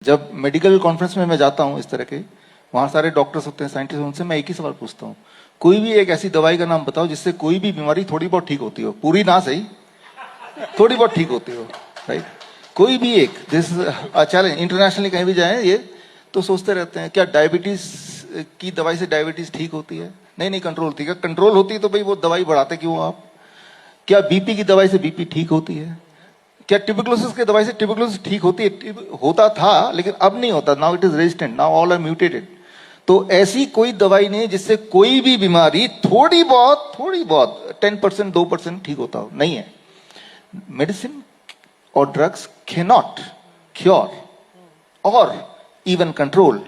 जब medical conference में मैं जाता हूँ इस तरह के, वहां सारे डॉक्टर्स होते हैं, साइंटिस्ट, उनसे मैं एक ही सवाल पूछता हूँ, कोई भी एक ऐसी दवाई का नाम बताओ जिससे कोई भी बीमारी थोड़ी बहुत ठीक होती हो, पूरी ना सही, थोड़ी बहुत ठीक होती हो, राइट? कोई भी एक, दिस चैलेंज, इंटरनेशनली कहीं भी जाए ये तो सोचते रहते हैं क्या डायबिटीज की दवाई से डायबिटीज ठीक होती है? नहीं नहीं, कंट्रोल होती है। कंट्रोल होती है तो भाई वो दवाई बढ़ाते क्यों आप? क्या बीपी की दवाई से बीपी ठीक होती है? क्या ट्यूबरकुलोसिस की दवाई से ट्यूबरकुलोसिस ठीक होती है? होता था लेकिन अब नहीं होता, now it is resistant, now all are mutated. तो ऐसी कोई दवाई नहीं जिससे कोई भी बीमारी थोड़ी बहुत 10% 2% ठीक होता हो, नहीं है। मेडिसिन और ड्रग्स कैनॉट क्योर और even control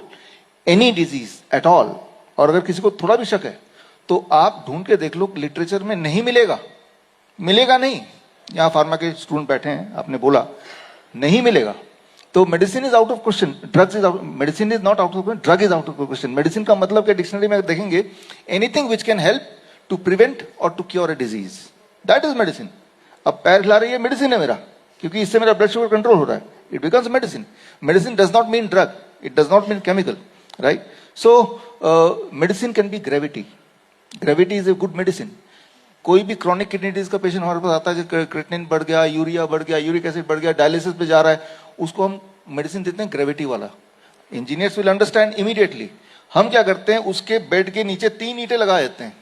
any disease at all. और अगर किसी को थोड़ा भी शक है तो आप ढूंढ के देख लो, लिटरेचर में नहीं मिलेगा, मिलेगा नहीं। यहां फार्मा के स्टूडेंट बैठे हैं, आपने बोला नहीं मिलेगा, तो medicine is out of question, drugs is out, medicine is not out of question, drug is out of question. Medicine का मतलब क्या डिक्शनरी में देखेंगे, anything which can help to prevent और to cure a disease, that is medicine. अब पैर हिला रही है, मेडिसिन है मेरा, क्योंकि इससे मेरा ब्लड शुगर कंट्रोल हो रहा है, it becomes medicine. Medicine does not mean drug, it does not mean chemical, right? So medicine can be gravity, gravity is a good medicine. कोई भी क्रॉनिक किडनी डिजीज का पेशेंट हमारे पास आता है, creatinine बढ़ गया, यूरिया बढ़ गया, यूरिक एसिड बढ़ गया, डायलिसिस पे जा रहा है, उसको हम मेडिसिन देते हैं ग्रेविटी वाला। Engineers will understand immediately. हम क्या करते हैं, उसके बेड के नीचे 3 ईंटें लगा देते हैं,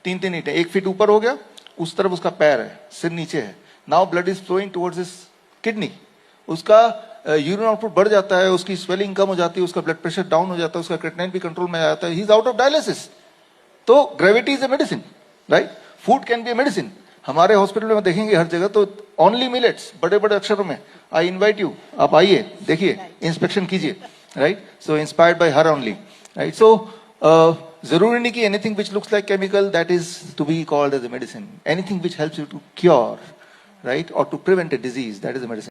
3 ईंटें, 1 फीट ऊपर हो गया, उस तरफ उसका पैर है, सिर नीचे है, now blood is flowing towards his kidney, उसका यूरिन आउटपुट बढ़ जाता है, उसकी स्वेलिंग कम हो जाती है, उसका ब्लड प्रेशर डाउन हो जाता है, उसका क्रिएटिनिन भी कंट्रोल में आ जाता है, he is out of dialysis. तो gravity is a medicine, right? Food can be a medicine. हमारे हॉस्पिटल में देखेंगे हर जगह तो ओनली मिलेट्स, बड़े बड़े अक्षरों में, आई इनवाइट यू, आप आइए, देखिए, इंस्पेक्शन कीजिए, right? So inspired by her only, right? So जरूरी नहीं कि anything which looks like chemical that is to be called as a medicine. Anything which helps you to cure, right, और to prevent a disease, that is a medicine.